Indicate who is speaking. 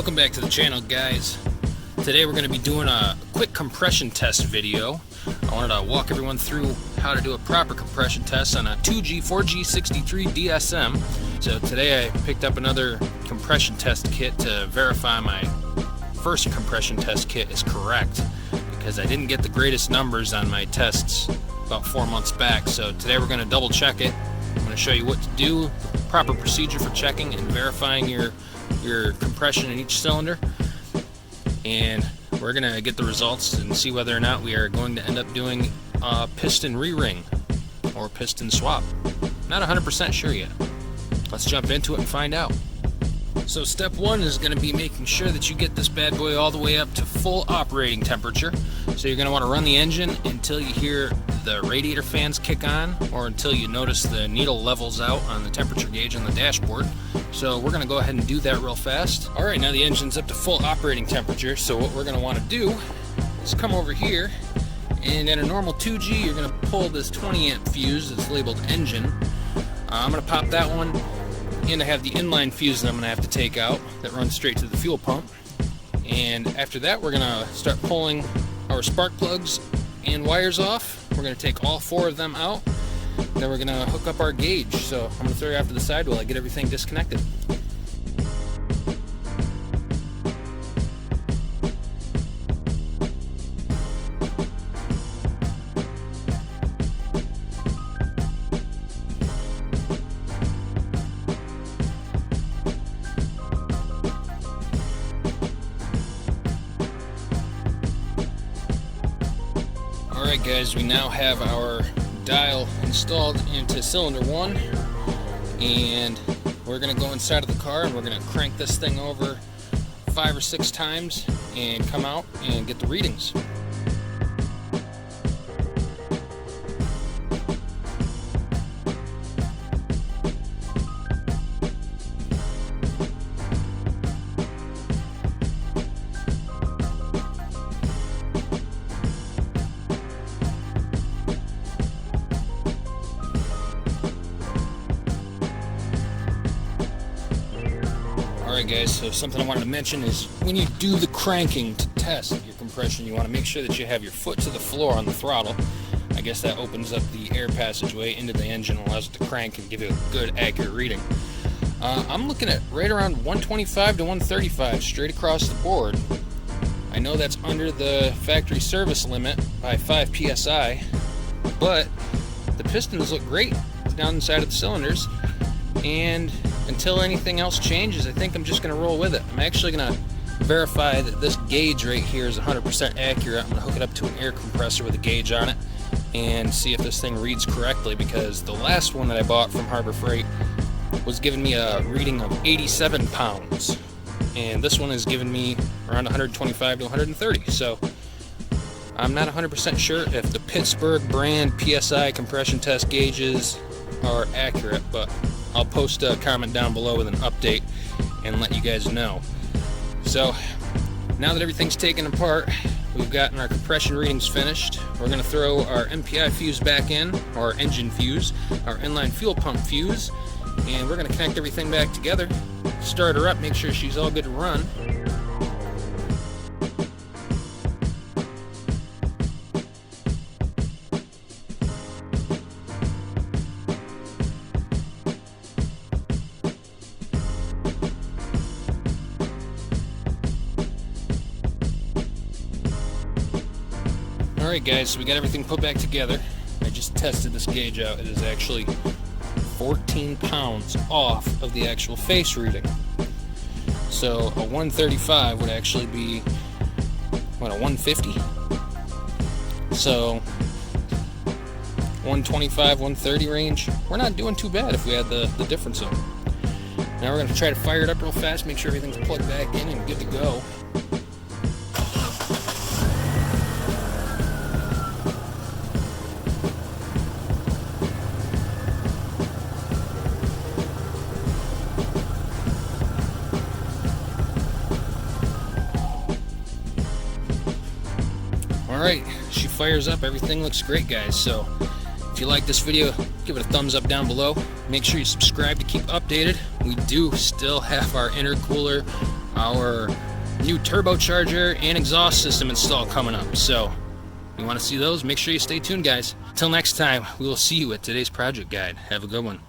Speaker 1: Welcome back to the channel, guys. Today we're going to be doing a quick compression test video. I wanted to walk everyone through how to do a proper compression test on a 2G 4G63 DSM. So today I picked up another compression test kit to verify my first compression test kit is correct, because I didn't get the greatest numbers on my tests about 4 months back. So today we're going to double check it. I'm going to show you what to do, the proper procedure for checking and verifying your compression in each cylinder, and we're going to get the results and see whether or not we are going to end up doing a piston re-ring or piston swap. Not 100% sure yet. Let's jump into it and find out. So step one is going to be making sure that you get this bad boy all the way up to full operating temperature. So you're going to want to run the engine until you hear the radiator fans kick on, or until you notice the needle levels out on the temperature gauge on the dashboard. So we're going to go ahead and do that real fast. Alright, now the engine's up to full operating temperature, so what we're going to want to do is come over here, and at a normal 2G you're going to pull this 20 amp fuse that's labeled engine. I'm going to pop that one, and I have the inline fuse that I'm going to have to take out that runs straight to the fuel pump. And after that we're going to start pulling our spark plugs and wires off. We're going to take all 4 of them out. Then we're going to hook up our gauge. So I'm going to throw you off to the side while I get everything disconnected. Alright guys, we now have our dial installed into cylinder 1, and we're going to go inside of the car and we're going to crank this thing over 5 or 6 times and come out and get the readings. Alright guys, so something I wanted to mention is when you do the cranking to test your compression, you want to make sure that you have your foot to the floor on the throttle. I guess that opens up the air passageway into the engine and allows it to crank and give you a good accurate reading. I'm looking at right around 125 to 135 straight across the board. I know that's under the factory service limit by 5 psi, but the pistons look great down inside of the cylinders, and until anything else changes, I think I'm just going to roll with it. I'm actually going to verify that this gauge right here is 100% accurate. I'm going to hook it up to an air compressor with a gauge on it and see if this thing reads correctly, because the last one that I bought from Harbor Freight was giving me a reading of 87 pounds, and this one is giving me around 125 to 130. So I'm not 100% sure if the Pittsburgh brand PSI compression test gauges are accurate, but I'll post a comment down below with an update and let you guys know. So now that everything's taken apart, we've gotten our compression readings finished. We're going to throw our MPI fuse back in, or our engine fuse, our inline fuel pump fuse, and we're going to connect everything back together, start her up, make sure she's all good to run. Alright guys, so we got everything put back together. I just tested this gauge out. It is actually 14 pounds off of the actual face reading. So a 135 would actually be, what, a 150? So 125, 130 range. We're not doing too bad if we had the difference in. Now we're going to try to fire it up real fast, make sure everything's plugged back in and good to go. Alright, she fires up, everything looks great guys. So if you like this video, give it a thumbs up down below. Make sure you subscribe to keep updated. We do still have our intercooler our new turbocharger and exhaust system install coming up. So if you want to see those, make sure you stay tuned, guys. Till next time, we will see you at today's project guide. Have a good one.